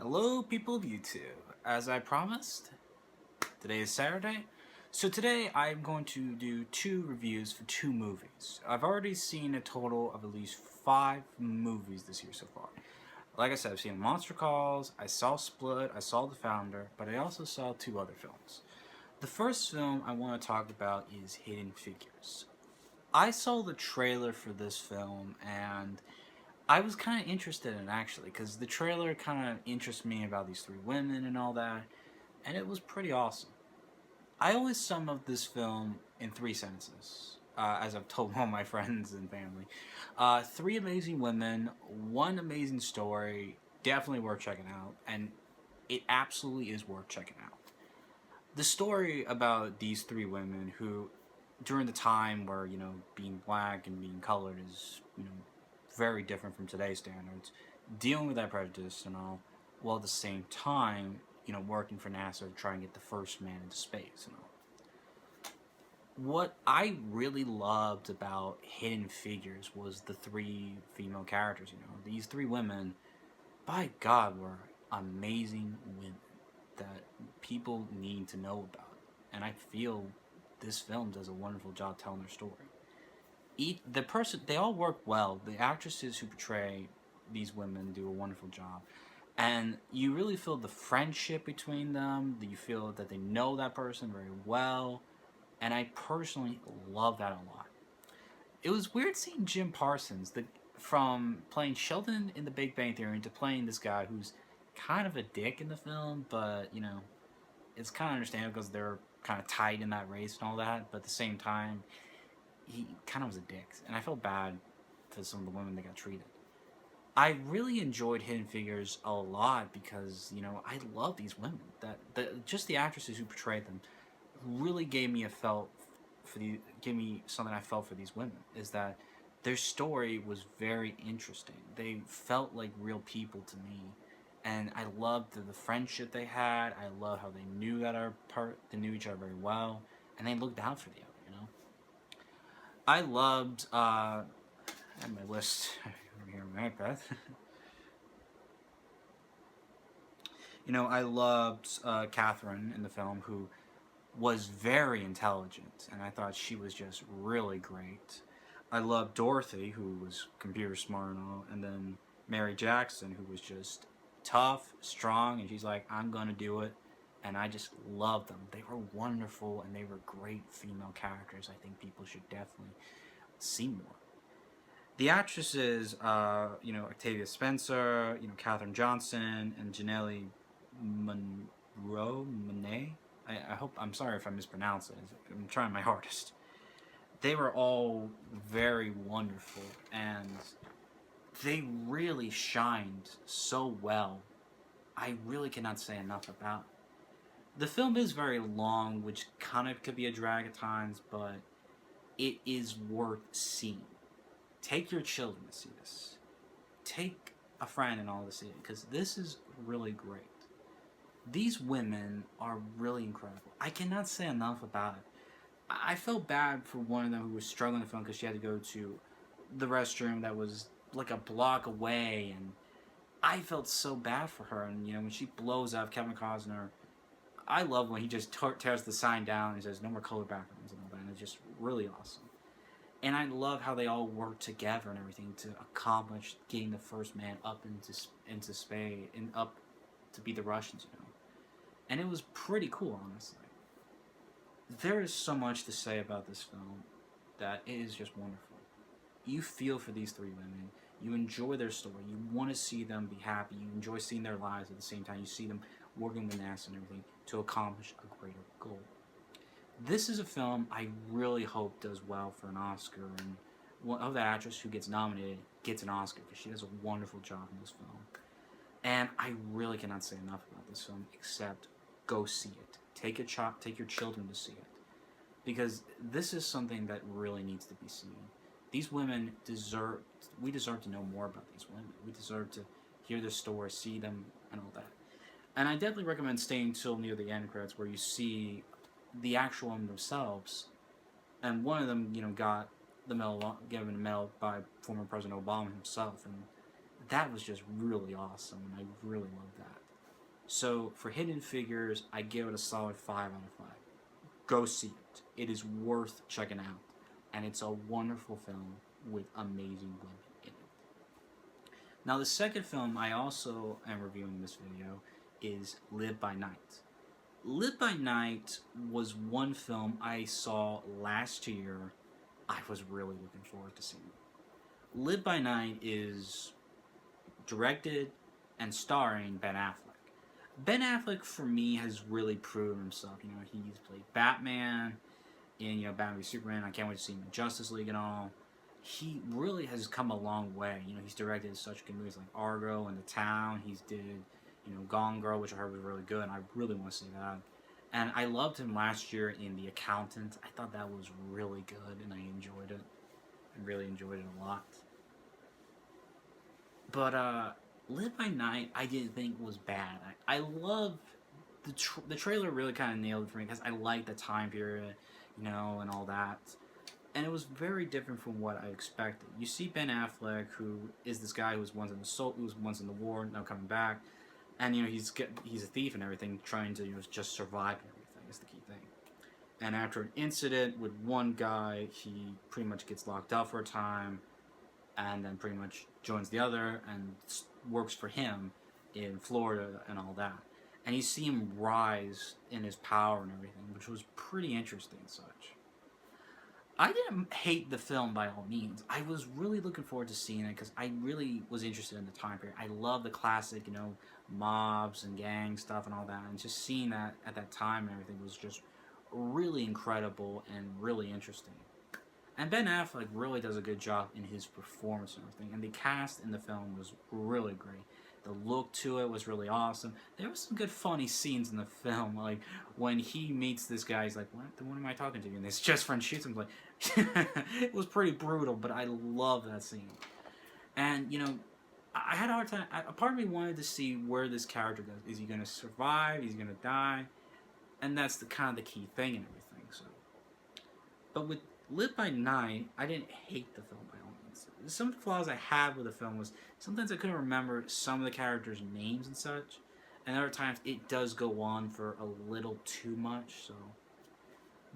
Hello, people of YouTube. As I promised, today is Saturday. So today I'm going to do two reviews for two movies. I've already seen a total of at least 5 movies this year so far. Like I said, I've seen Monster Calls, I saw Split, I saw The Founder, but I also saw two other films. The first film I want to talk about is Hidden Figures. I saw the trailer for this film and I was kind of interested in it actually because the trailer kind of interests me about these three women and all that, and it was pretty awesome. I always sum up this film in 3 sentences, as I've told all my friends and family. Three amazing women, one amazing story, definitely worth checking out, and it absolutely is worth checking out. The story about these three women who, during the time where, being black and being colored is, very different from today's standards, dealing with that prejudice and all, while at the same time, working for NASA to try and get the first man into space and all. What I really loved about Hidden Figures was the three female characters. These three women, by God, were amazing women that people need to know about, and I feel this film does a wonderful job telling their story. They all work well. The actresses who portray these women do a wonderful job, and you really feel the friendship between them. You feel that they know that person very well, and I personally love that a lot. It was weird seeing Jim Parsons, from playing Sheldon in The Big Bang Theory to playing this guy who's kind of a dick in the film, but it's kind of understandable because they're kind of tight in that race and all that. But at the same time, he kind of was a dick, and I felt bad for some of the women that got treated. I really enjoyed Hidden Figures a lot because I love these women. Just the actresses who portrayed them really gave me something I felt for these women. Is that their story was very interesting. They felt like real people to me, and I loved the friendship they had. I loved how they knew each other very well, and they looked out for the other. I loved. I have my list over here on my iPad. I loved Catherine in the film, who was very intelligent, and I thought she was just really great. I loved Dorothy, who was computer smart and all, and then Mary Jackson, who was just tough, strong, and she's like, I'm gonna do it. And I just loved them. They were wonderful, and they were great female characters. I think people should definitely see more. The actresses, Octavia Spencer, Katherine Johnson, and Janelle Monáe. I hope, I'm sorry if I mispronounce it. I'm trying my hardest. They were all very wonderful, and they really shined so well. I really cannot say enough about it. The film is very long, which kind of could be a drag at times, but it is worth seeing. Take your children to see this. Take a friend and all to see it, because this is really great. These women are really incredible. I cannot say enough about it. I felt bad for one of them who was struggling to film because she had to go to the restroom that was like a block away, and I felt so bad for her. And when she blows up, Kevin Costner, I love when he just tears the sign down and says no more color backgrounds and all that. And it's just really awesome. And I love how they all work together and everything to accomplish getting the first man up into space and up to be the Russians. And it was pretty cool, honestly. There is so much to say about this film that it is just wonderful. You feel for these three women. You enjoy their story. You want to see them be happy. You enjoy seeing their lives at the same time. You see them working with NASA and everything to accomplish a greater goal. This is a film I really hope does well for an Oscar, and one of the actress who gets nominated gets an Oscar because she does a wonderful job in this film. And I really cannot say enough about this film except go see it. Take your children to see it, because this is something that really needs to be seen. These women we deserve to know more about these women. We deserve to hear their stories, see them, and all that. And I definitely recommend staying till near the end credits where you see the actual women themselves. And one of them, got given a medal by former President Obama himself, and that was just really awesome, and I really love that. So for Hidden Figures, I give it a solid 5 out of 5. Go see it. It is worth checking out, and it's a wonderful film with amazing women in it. Now, the second film I also am reviewing in this video is Live by Night. Live by Night was one film I saw last year. I was really looking forward to seeing. Live by Night is directed and starring Ben Affleck. Ben Affleck, for me, has really proven himself. You know, he's played Batman in, Batman v Superman. I can't wait to see him in Justice League and all. He really has come a long way. You know, he's directed such good movies like Argo and The Town. He's did, Gone Girl, which I heard was really good, and I really want to see that. And I loved him last year in The Accountant. I thought that was really good, and I enjoyed it. I really enjoyed it a lot. But, Live by Night, I didn't think was bad. I love the trailer really kind of nailed it for me because I like the time period, and all that. And it was very different from what I expected. You see Ben Affleck, who is this guy who was once in the war, now coming back, and he's a thief and everything, trying to just survive and everything is the key thing. And after an incident with one guy, he pretty much gets locked up for a time, and then pretty much joins the other and works for him in Florida and all that. And you see him rise in his power and everything, which was pretty interesting and such. I didn't hate the film by all means. I was really looking forward to seeing it because I really was interested in the time period. I love the classic, mobs and gang stuff and all that. And just seeing that at that time and everything was just really incredible and really interesting. And Ben Affleck really does a good job in his performance and everything. And the cast in the film was really great. The look to it was really awesome. There were some good funny scenes in the film, like when he meets this guy, he's like, what am I talking to you? And his just friend shoots him, like, it was pretty brutal, but I love that scene. And, I had a hard time, a part of me wanted to see where this character goes. Is he going to survive? Is he going to die? And that's the kind of the key thing and everything, so. But with Live by Night, I didn't hate the film by all means. Some flaws I had with the film was sometimes I couldn't remember some of the characters' names and such, and other times it does go on for a little too much, so.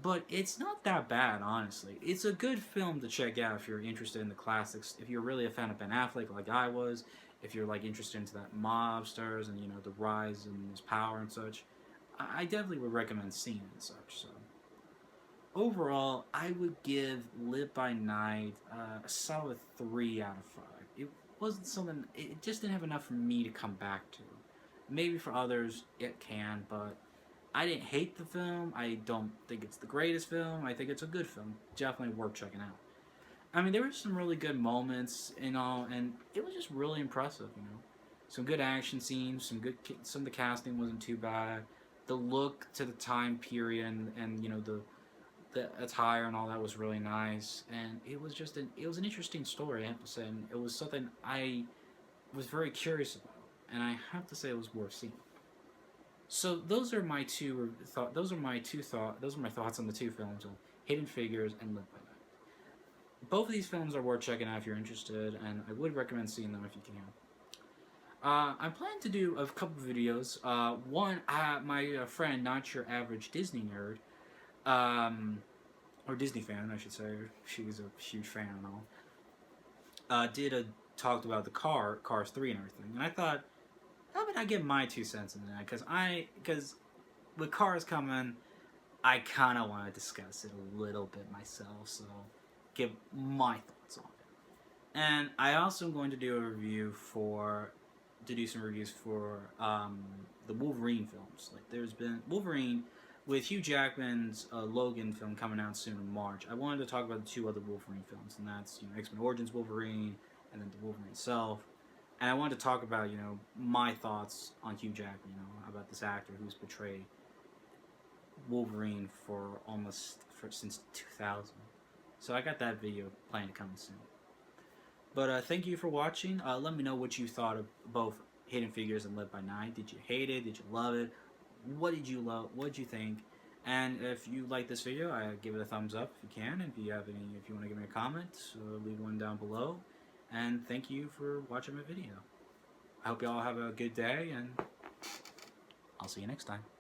But it's not that bad, honestly. It's a good film to check out if you're interested in the classics, if you're really a fan of Ben Affleck like I was, if you're interested into that mobsters and the rise in his power and such. I definitely would recommend seeing it and such, so. Overall, I would give Live by Night a solid 3 out of 5. It wasn't something, it just didn't have enough for me to come back to. Maybe for others, it can, but I didn't hate the film. I don't think it's the greatest film. I think it's a good film. Definitely worth checking out. I mean, there were some really good moments and all, and it was just really impressive, Some good action scenes, some of the casting wasn't too bad. The look to the time period and the attire and all that was really nice, and it was just an interesting story, I have to say, and it was something I was very curious about, and I have to say it was worth seeing. So those are my thoughts on the two films of Hidden Figures and Live by Night. Both of these films are worth checking out if you're interested, and I would recommend seeing them if you can. I'm planning to do a couple videos. One, my friend, Not Your Average Disney Nerd, or Disney fan, I should say. She's a huge fan and all. Talked about the Cars 3 and everything, and I thought, how about I get my 2 cents in that? Because with Cars coming, I kind of want to discuss it a little bit myself, so give my thoughts on it. And I also am going to do some reviews for the Wolverine films. Like there's been Wolverine with Hugh Jackman's Logan film coming out soon in March. I wanted to talk about the 2 other Wolverine films, and that's X-Men Origins Wolverine and then the Wolverine itself. And I wanted to talk about my thoughts on Hugh Jackman, about this actor who's portrayed Wolverine since 2000. So I got that video planned to come soon. But thank you for watching. Let me know what you thought of both Hidden Figures and Live by Night. Did you hate it? Did you love it? What did you love? What did you think? And if you like this video, I give it a thumbs up if you can. If you want to give me a comment, leave one down below. And thank you for watching my video. I hope you all have a good day, and I'll see you next time.